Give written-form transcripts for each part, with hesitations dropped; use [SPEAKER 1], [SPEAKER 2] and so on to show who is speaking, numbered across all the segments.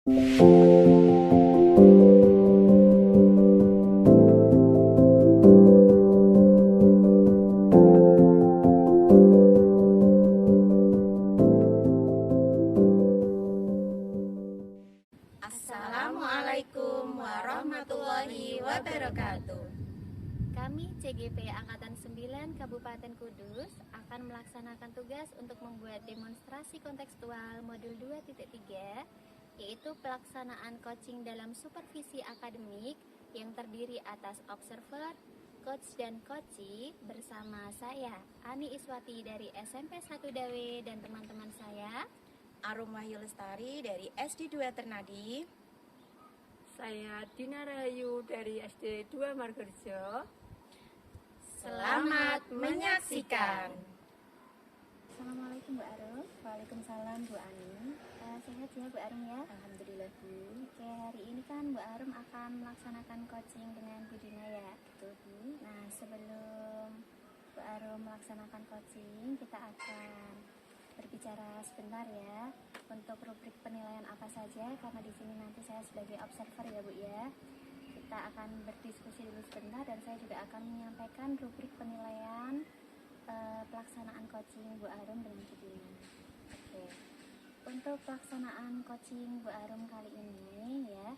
[SPEAKER 1] Assalamualaikum warahmatullahi wabarakatuh.
[SPEAKER 2] Kami CGP Angkatan 9 Kabupaten Kudus akan melaksanakan tugas untuk membuat demonstrasi kontekstual modul 2.3, yaitu pelaksanaan coaching dalam supervisi akademik yang terdiri atas observer, coach dan coachee bersama saya Ani Iswati dari SMP 1 Dawe dan teman-teman saya
[SPEAKER 1] Arum Wahyu Lestari dari SD 2 Ternadi.
[SPEAKER 3] Saya Dina Rahayu dari SD 2 Margorejo.
[SPEAKER 1] Selamat menyaksikan.
[SPEAKER 2] Assalamualaikum Bu Arum. Waalaikumsalam Bu Ani. Sehat ya Bu Arum ya?
[SPEAKER 1] Alhamdulillah Bu.
[SPEAKER 2] Oke, hari ini kan Bu Arum akan melaksanakan coaching dengan Bu Dina ya.
[SPEAKER 1] Betul Bu.
[SPEAKER 2] Nah, sebelum Bu Arum melaksanakan coaching, kita akan berbicara sebentar ya untuk rubrik penilaian apa saja, karena di sini nanti saya sebagai observer ya Bu ya. Kita akan berdiskusi dulu sebentar dan saya juga akan menyampaikan rubrik penilaian pelaksanaan coaching Bu Arum dengan Bu Dina. Oke. Untuk pelaksanaan coaching Bu Arum kali ini ya,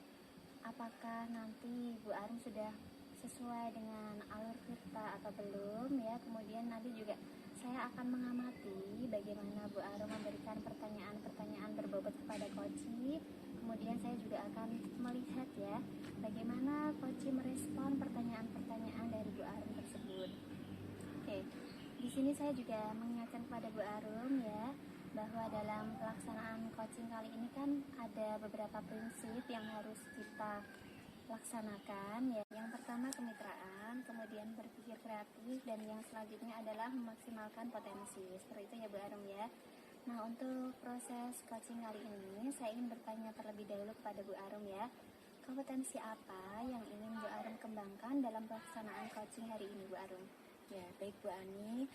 [SPEAKER 2] apakah nanti Bu Arum sudah sesuai dengan alur kita atau belum ya. Kemudian nanti juga saya akan mengamati bagaimana Bu Arum memberikan pertanyaan-pertanyaan berbobot kepada coachee. Kemudian saya juga akan melihat ya bagaimana coachee merespon pertanyaan-pertanyaan dari Bu Arum tersebut. Oke, di sini saya juga mengingatkan kepada Bu Arum ya bahwa dalam pelaksanaan coaching kali ini kan ada beberapa prinsip yang harus kita laksanakan ya. Yang pertama kemitraan, kemudian berpikir kreatif, dan yang selanjutnya adalah memaksimalkan potensi. Seperti itu ya Bu Arum ya. Nah, untuk proses coaching kali ini saya ingin bertanya terlebih dahulu kepada Bu Arum ya. Kompetensi apa yang ingin Bu Arum kembangkan dalam pelaksanaan coaching hari ini Bu Arum?
[SPEAKER 1] Ya, baik Bu Ani.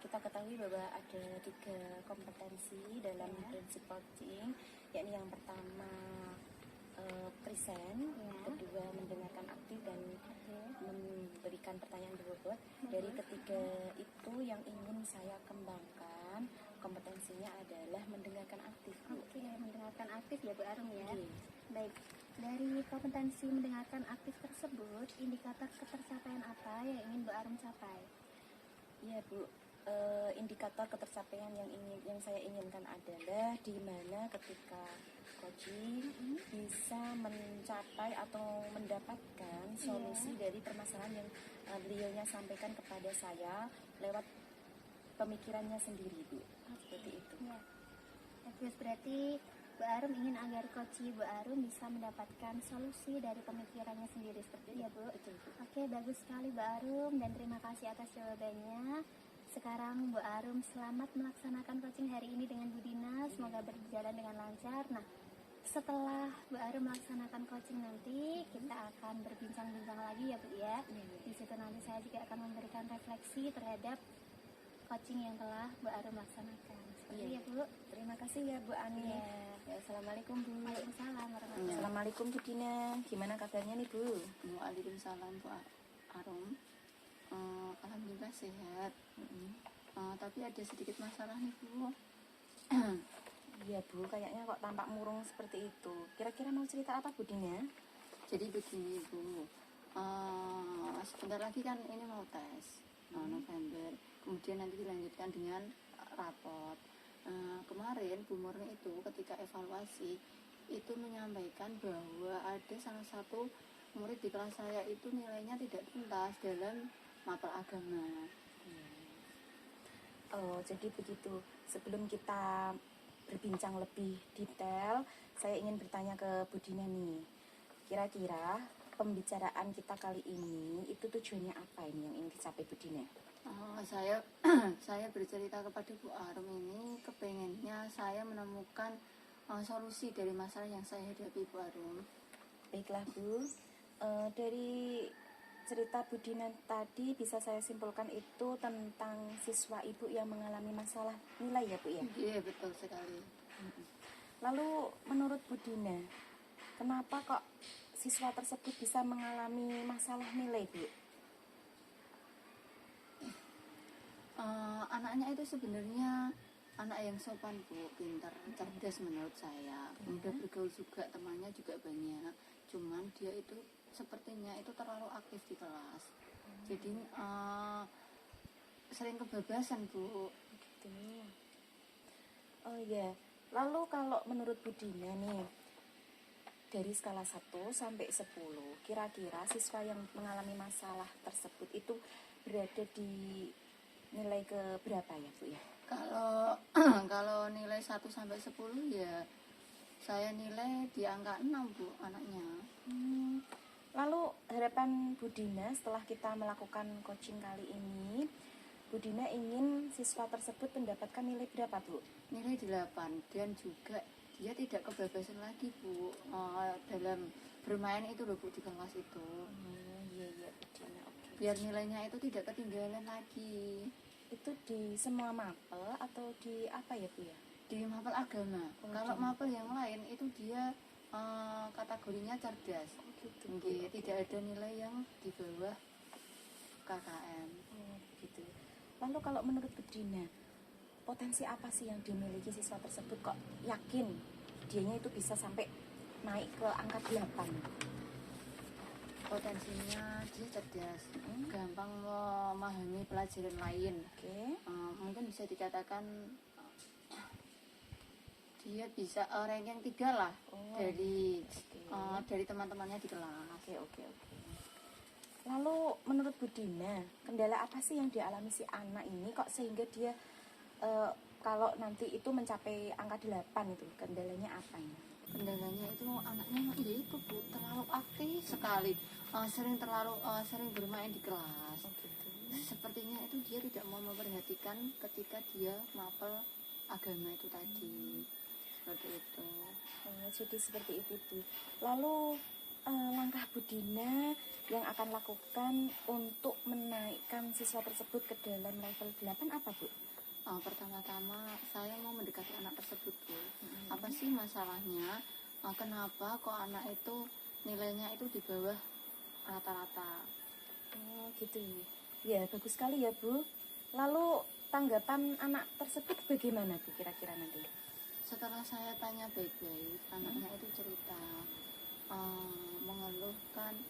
[SPEAKER 1] Kita ketahui bahwa ada 3 kompetensi dalam prinsip coaching, yakni yang pertama present, kedua mendengarkan aktif, dan memberikan pertanyaan berbobot. Dari ketiga itu yang ingin saya kembangkan kompetensinya adalah mendengarkan aktif.
[SPEAKER 2] Oke, mendengarkan aktif ya Bu Arum ya.
[SPEAKER 1] Oke.
[SPEAKER 2] Baik, dari kompetensi mendengarkan aktif tersebut, indikator ketercapaian apa yang ingin Bu Arum capai?
[SPEAKER 1] Ya Bu, indikator ketercapaian yang saya inginkan adalah di mana ketika coaching bisa mencapai atau mendapatkan solusi dari permasalahan yang beliaunya sampaikan kepada saya lewat pemikirannya sendiri Bu. Seperti itu.
[SPEAKER 2] Ya. Terus berarti Bu Arum ingin agar coachee Bu Arum bisa mendapatkan solusi dari pemikirannya sendiri, seperti itu ya Bu?
[SPEAKER 1] Betul Bu.
[SPEAKER 2] Oke, bagus sekali Bu Arum dan terima kasih atas jawabannya. Sekarang Bu Arum selamat melaksanakan coaching hari ini dengan Bu Dina, semoga berjalan dengan lancar. Nah, setelah Bu Arum melaksanakan coaching nanti kita akan berbincang-bincang lagi ya Bu ya. Di situ nanti saya juga akan memberikan refleksi terhadap coaching yang telah Bu Arum laksanakan. Seperti ya Bu.
[SPEAKER 1] Terima kasih ya Bu Ani. Ya, Assalamualaikum Bu.
[SPEAKER 2] Waalaikumsalam warahmatullahi wabarakatuh.
[SPEAKER 1] Assalamualaikum Bu Dina. Gimana kabarnya nih Bu?
[SPEAKER 3] Waalaikumsalam Bu Arum. Alhamdulillah sehat. Tapi ada sedikit masalah nih Bu.
[SPEAKER 1] Iya Bu, kayaknya kok tampak murung seperti itu. Kira-kira mau cerita apa Bu Dina?
[SPEAKER 3] Jadi begini Bu, sebentar lagi kan ini mau tes November. Kemudian nanti dilanjutkan dengan rapot. Kemarin Bu Murni itu ketika evaluasi itu menyampaikan bahwa ada salah satu murid di kelas saya itu nilainya tidak tuntas dalam mapel agama.
[SPEAKER 1] Oh, jadi begitu. Sebelum kita berbincang lebih detail, saya ingin bertanya ke Bu Dina nih. Kira-kira pembicaraan kita kali ini itu tujuannya apa ini yang ingin dicapai Bu Dina?
[SPEAKER 3] Saya bercerita kepada Bu Arum ini kepengennya saya menemukan solusi dari masalah yang saya hadapi Bu Arum.
[SPEAKER 1] Baiklah Bu, dari cerita Bu Dina tadi bisa saya simpulkan itu tentang siswa Ibu yang mengalami masalah nilai ya Bu ya?
[SPEAKER 3] Iya betul sekali.
[SPEAKER 1] Lalu menurut Bu Dina, kenapa kok siswa tersebut bisa mengalami masalah nilai, Bu?
[SPEAKER 3] Anaknya itu sebenarnya anak yang sopan Bu, pintar, cerdas menurut saya, mudah bergaul juga, temannya juga banyak, cuman dia itu sepertinya itu terlalu aktif di kelas, jadi sering kebebasan Bu.
[SPEAKER 1] Gitu. Oh iya, lalu kalau menurut Bu Dina nih, dari skala 1 sampai 10, kira-kira siswa yang mengalami masalah tersebut itu berada di nilai ke berapa ya Bu ya?
[SPEAKER 3] Kalau kalau nilai 1 sampai 10 ya saya nilai di angka 6 Bu anaknya.
[SPEAKER 1] Lalu harapan Bu Dina setelah kita melakukan coaching kali ini, Bu Dina ingin siswa tersebut mendapatkan nilai berapa Bu?
[SPEAKER 3] Nilai 8 dan juga dia tidak kebebasan lagi Bu dalam bermain itu loh Bu di kelas itu.
[SPEAKER 1] Iya Bu Dina, oke.
[SPEAKER 3] Biar nilainya itu tidak ketinggalan lagi.
[SPEAKER 1] Itu di semua mapel atau di apa ya Bu ya?
[SPEAKER 3] Di mapel agama. Kalau mapel yang lain itu dia kategorinya cerdas.
[SPEAKER 1] Gitu.
[SPEAKER 3] Nggih, tidak ada nilai yang di bawah KKM.
[SPEAKER 1] Gitu. Lalu kalau menurut Bu Dina, potensi apa sih yang dimiliki siswa tersebut kok yakin dianya itu bisa sampai naik ke angka 8?
[SPEAKER 3] Potensinya dia cerdas, gampang memahami pelajaran lain.
[SPEAKER 1] Oke.
[SPEAKER 3] Mungkin bisa dikatakan dia bisa ranking 3 lah dari teman-temannya di kelas.
[SPEAKER 1] Oke. Lalu menurut Bu Dina, kendala apa sih yang dialami si anak ini kok sehingga dia kalau nanti itu mencapai angka 8 itu, kendalanya apa ini?
[SPEAKER 3] Kendalanya itu anaknya ya itu Bu, terlalu aktif sekali, sering bermain di kelas. Sepertinya itu dia tidak mau memperhatikan ketika dia mapel agama itu tadi. Seperti itu.
[SPEAKER 1] Jadi seperti itu Bu. Lalu langkah Bu Dina yang akan lakukan untuk menaikkan siswa tersebut ke dalam level 8 apa Bu?
[SPEAKER 3] Pertama-tama saya mau mendekati anak tersebut Bu. Apa sih masalahnya? Kenapa kok anak itu nilainya itu di bawah rata-rata?
[SPEAKER 1] Oh gitu ya. Ya bagus sekali ya Bu. Lalu tanggapan anak tersebut bagaimana Bu kira-kira nanti?
[SPEAKER 3] Setelah saya tanya baik-baik, anaknya itu cerita mengeluhkan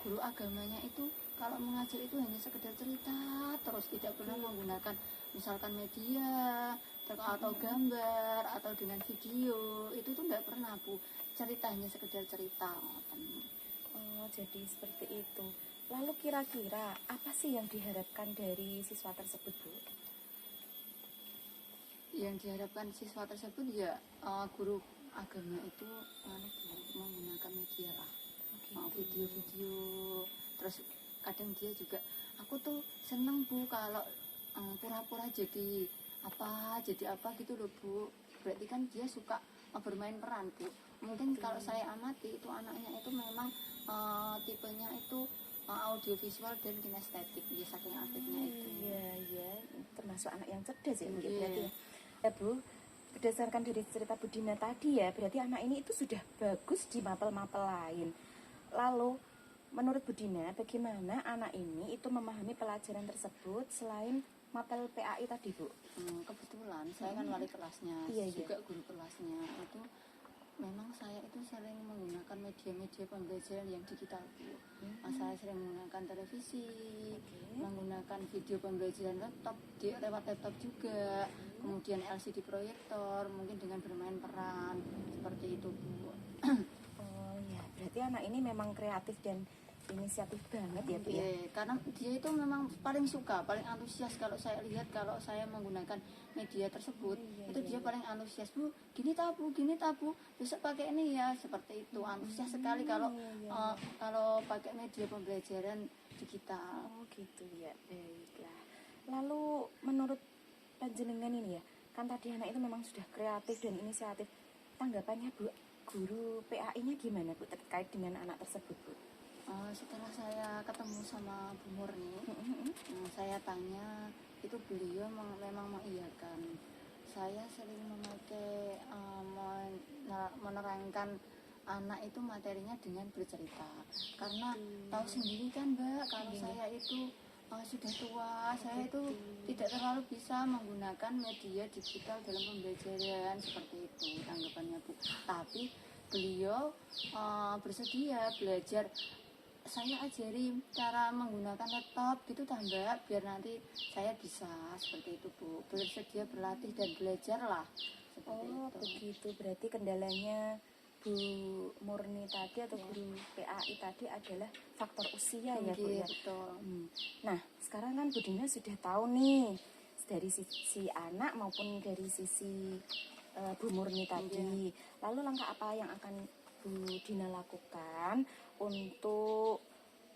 [SPEAKER 3] guru agamanya itu kalau mengajar itu hanya sekedar cerita terus, tidak pernah menggunakan misalkan media atau gambar atau dengan video, itu tuh nggak pernah Bu, cerita hanya sekedar cerita.
[SPEAKER 1] Oh jadi seperti itu. Lalu kira-kira apa sih yang diharapkan dari siswa tersebut Bu?
[SPEAKER 3] Yang diharapkan siswa tersebut ya guru agama itu menggunakan media lah, video-video, terus kadang dia juga, aku tuh seneng Bu kalau pura-pura jadi apa gitu loh Bu, berarti kan dia suka bermain peran Bu. Mungkin kalau saya amati itu anaknya itu memang tipenya itu audiovisual dan kinestetik, ya saking aktifnya itu.
[SPEAKER 1] Iya, termasuk anak yang cerdas ya mungkin berarti ya. Ya Bu, berdasarkan dari cerita Bu Dina tadi ya, berarti anak ini itu sudah bagus di mapel-mapel lain. Lalu menurut Bu Dina, bagaimana anak ini itu memahami pelajaran tersebut selain mapel PAI tadi Bu?
[SPEAKER 3] Kebetulan saya kan wali kelasnya, juga guru kelasnya itu memang saya itu sering menggunakan media-media pembelajaran yang digital Bu. Saya sering menggunakan televisi, menggunakan video pembelajaran laptop, lewat laptop juga, kemudian LCD proyektor, mungkin dengan bermain peran, seperti itu Bu.
[SPEAKER 1] Oh ya, berarti anak ini memang kreatif dan inisiatif banget ya Bu ya?
[SPEAKER 3] Karena dia itu memang paling suka, paling antusias kalau saya lihat, kalau saya menggunakan media tersebut, dia paling antusias Bu, gini tabu, besok pakai ini ya, seperti itu, antusias sekali kalau kalau pakai media pembelajaran digital.
[SPEAKER 1] Oh gitu ya, baiklah. Lalu menurut panjenengan ini ya, kan tadi anak itu memang sudah kreatif dan inisiatif, tanggapannya Bu, guru PAI-nya gimana Bu terkait dengan anak tersebut Bu?
[SPEAKER 3] Setelah saya ketemu sama Bu Murni, saya tanya, itu beliau memang mengiyakan. Saya sering memakai menerangkan anak itu materinya dengan bercerita, karena tahu sendiri kan Mbak, kalau saya itu sudah tua, saya itu tidak terlalu bisa menggunakan media digital dalam pembelajaran, seperti itu tanggapannya Bu. Tapi beliau bersedia belajar, saya ajari cara menggunakan laptop gitu tah Mbak, biar nanti saya bisa, seperti itu Bu, bersedia berlatih dan belajar lah, seperti
[SPEAKER 1] Oh,
[SPEAKER 3] itu.
[SPEAKER 1] begitu. Berarti kendalanya Bu Murni tadi atau guru PAI tadi adalah faktor usia ya Bu
[SPEAKER 3] Iya,
[SPEAKER 1] ya.
[SPEAKER 3] betul.
[SPEAKER 1] Nah, sekarang kan Bu Dina sudah tahu nih dari sisi anak maupun dari sisi Bu Murni tadi. Lalu langkah apa yang akan Bu Dina lakukan untuk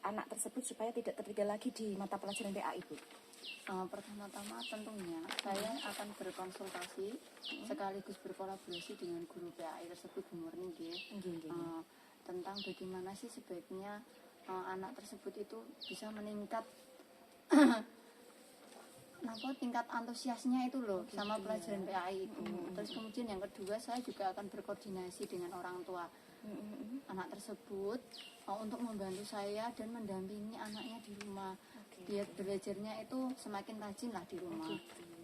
[SPEAKER 1] anak tersebut supaya tidak tertinggal lagi di mata pelajaran PAI Bu?
[SPEAKER 3] Pertama-tama tentunya saya akan berkonsultasi sekaligus berkolaborasi dengan guru PAI tersebut, Bu Murni nggih. Tentang bagaimana sih sebaiknya anak tersebut itu bisa meningkat tingkat antusiasnya itu loh sama pelajaran PAI itu. Terus kemudian yang kedua, saya juga akan berkoordinasi dengan orang tua anak tersebut untuk membantu saya dan mendampingi anaknya di rumah. Biar belajarnya itu semakin rajin lah di rumah.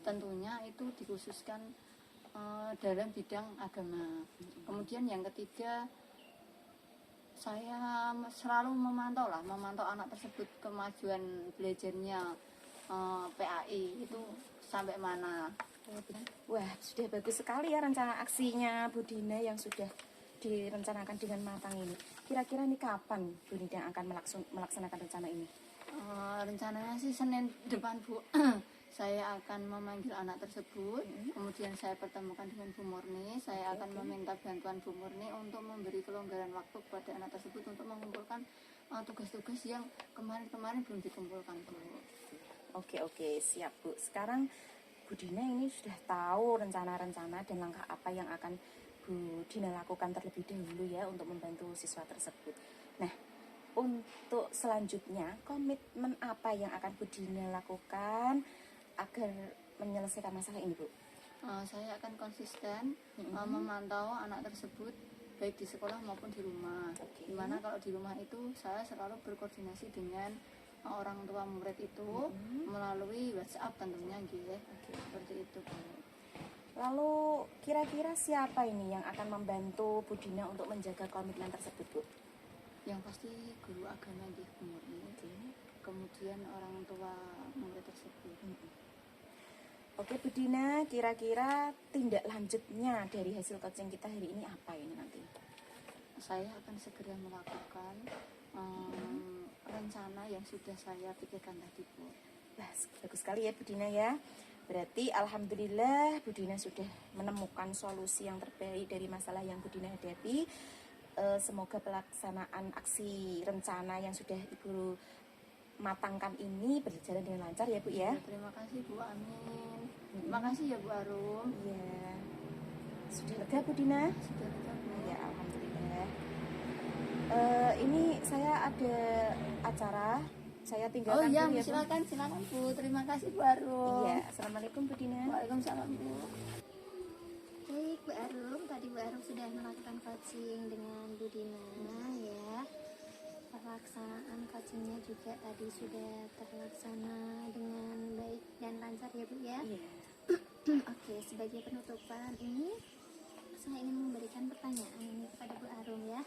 [SPEAKER 3] Tentunya itu dikhususkan dalam bidang agama. Kemudian yang ketiga, saya selalu memantau anak tersebut kemajuan belajarnya PAI itu sampai mana.
[SPEAKER 1] Wah, sudah bagus sekali ya rencana aksinya Bu Dina yang sudah direncanakan dengan matang ini. Kira-kira ini kapan Bu Dina akan melaksanakan rencana ini?
[SPEAKER 3] Rencananya sih Senin depan Bu. Saya akan memanggil anak tersebut, kemudian saya pertemukan dengan Bu Murni. Saya akan meminta bantuan Bu Murni untuk memberi kelonggaran waktu kepada anak tersebut untuk mengumpulkan tugas-tugas yang kemarin-kemarin belum dikumpulkan Bu.
[SPEAKER 1] Oke, siap Bu. Sekarang Bu Dina ini sudah tahu rencana-rencana dan langkah apa yang akan Bu Dina lakukan terlebih dahulu ya untuk membantu siswa tersebut. Nah, untuk selanjutnya komitmen apa yang akan Bu Dina lakukan agar menyelesaikan masalah ini Bu?
[SPEAKER 3] Saya akan konsisten memantau anak tersebut baik di sekolah maupun di rumah. Dimana kalau di rumah itu saya selalu berkoordinasi dengan orang tua murid itu melalui WhatsApp tentunya gitu. Seperti itu Bu.
[SPEAKER 1] Lalu kira-kira siapa ini yang akan membantu Bu Dina untuk menjaga komitmen tersebut Bu?
[SPEAKER 3] Yang pasti guru agama di Murni, kemudian orang tua murid tersebut.
[SPEAKER 1] Oke Bu Dina, kira-kira tindak lanjutnya dari hasil coaching kita hari ini apa ini nanti?
[SPEAKER 3] Saya akan segera melakukan rencana yang sudah saya pikirkan tadi Bu.
[SPEAKER 1] Nah, bagus sekali ya Bu Dina ya. Berarti alhamdulillah Bu Dina sudah menemukan solusi yang terbaik dari masalah yang Bu Dina hadapi. Semoga pelaksanaan aksi rencana yang sudah Ibu matangkan ini berjalan dengan lancar ya Bu ya.
[SPEAKER 3] Terima kasih Bu, amin. Terima kasih ya Bu Arum.
[SPEAKER 1] Iya. Sudah lega Bu Dina?
[SPEAKER 3] Sudah lega Bu.
[SPEAKER 1] Ya alhamdulillah. Ini saya ada acara, saya tinggalkan
[SPEAKER 3] iya,
[SPEAKER 1] dulu ya Bu.
[SPEAKER 3] silakan Bu. Terima kasih Bu Arum.
[SPEAKER 1] Iya, assalamualaikum Bu Dina.
[SPEAKER 3] Waalaikumsalam Bu.
[SPEAKER 2] Baik Bu Arum, tadi Bu Arum sudah melakukan coaching dengan Bu Dina ya. Pelaksanaan coachingnya juga tadi sudah terlaksana dengan baik dan lancar ya Bu ya.
[SPEAKER 1] Iya.
[SPEAKER 2] Oke, sebagai penutupan ini saya ingin memberikan pertanyaan ini kepada Bu Arum ya.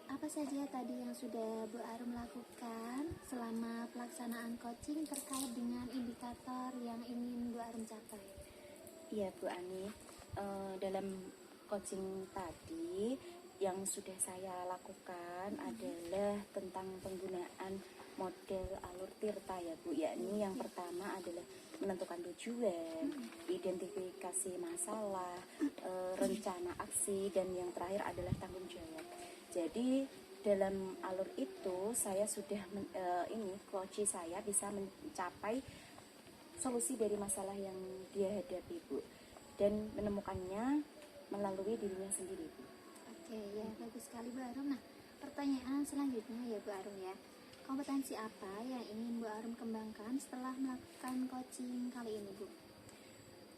[SPEAKER 2] Apa saja tadi yang sudah Bu Arum lakukan selama pelaksanaan coaching terkait dengan indikator yang ingin Bu Arum capai?
[SPEAKER 1] Iya Bu Ani, dalam coaching tadi yang sudah saya lakukan adalah tentang penggunaan model alur tirta ya Bu, yakni yang pertama adalah menentukan tujuan, identifikasi masalah, rencana aksi, dan yang terakhir adalah tanggung jawab. Jadi dalam alur itu saya sudah coach saya bisa mencapai solusi dari masalah yang dia hadapi Bu, dan menemukannya melalui dirinya sendiri Bu.
[SPEAKER 2] Oke ya, bagus sekali Bu Arum. Nah, pertanyaan selanjutnya ya Bu Arum ya, kompetensi apa yang ingin Bu Arum kembangkan setelah melakukan coaching kali ini Bu?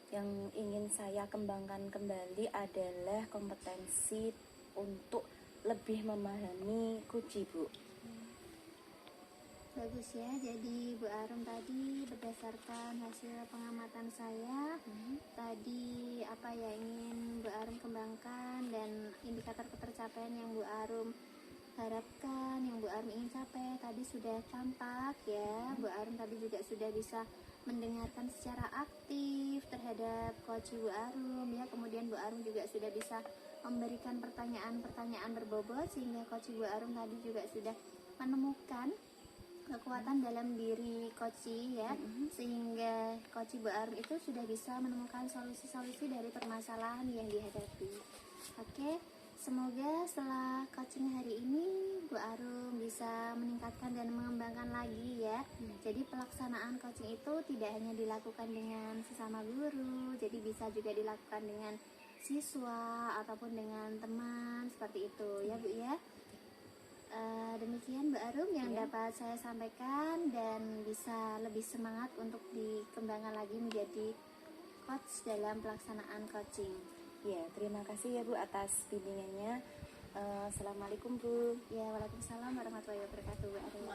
[SPEAKER 1] Yang ingin saya kembangkan kembali adalah kompetensi untuk lebih memahami Koji, Bu.
[SPEAKER 2] Bagus ya, jadi Bu Arum tadi berdasarkan hasil pengamatan saya, tadi apa ya ingin Bu Arum kembangkan dan indikator ketercapaian yang Bu Arum harapkan, yang Bu Arum ingin capai tadi sudah tampak ya. Bu Arum tadi juga sudah bisa mendengarkan secara aktif terhadap Coach Bu Arum ya. Kemudian Bu Arum juga sudah bisa memberikan pertanyaan-pertanyaan berbobot sehingga Coach Bu Arum tadi juga sudah menemukan kekuatan dalam diri Koci ya, sehingga Koci Bu Arum itu sudah bisa menemukan solusi-solusi dari permasalahan yang dihadapi. Oke, semoga setelah coaching hari ini Bu Arum bisa meningkatkan dan mengembangkan lagi ya. Jadi pelaksanaan coaching itu tidak hanya dilakukan dengan sesama guru, jadi bisa juga dilakukan dengan siswa ataupun dengan teman seperti itu ya Bu ya. Demikian Mbak Arum yang dapat saya sampaikan dan bisa lebih semangat untuk dikembangkan lagi menjadi coach dalam pelaksanaan coaching.
[SPEAKER 1] Ya, terima kasih ya Bu atas bimbingannya. Assalamualaikum Bu.
[SPEAKER 2] Ya, waalaikumsalam warahmatullahi wabarakatuh Bu Arum.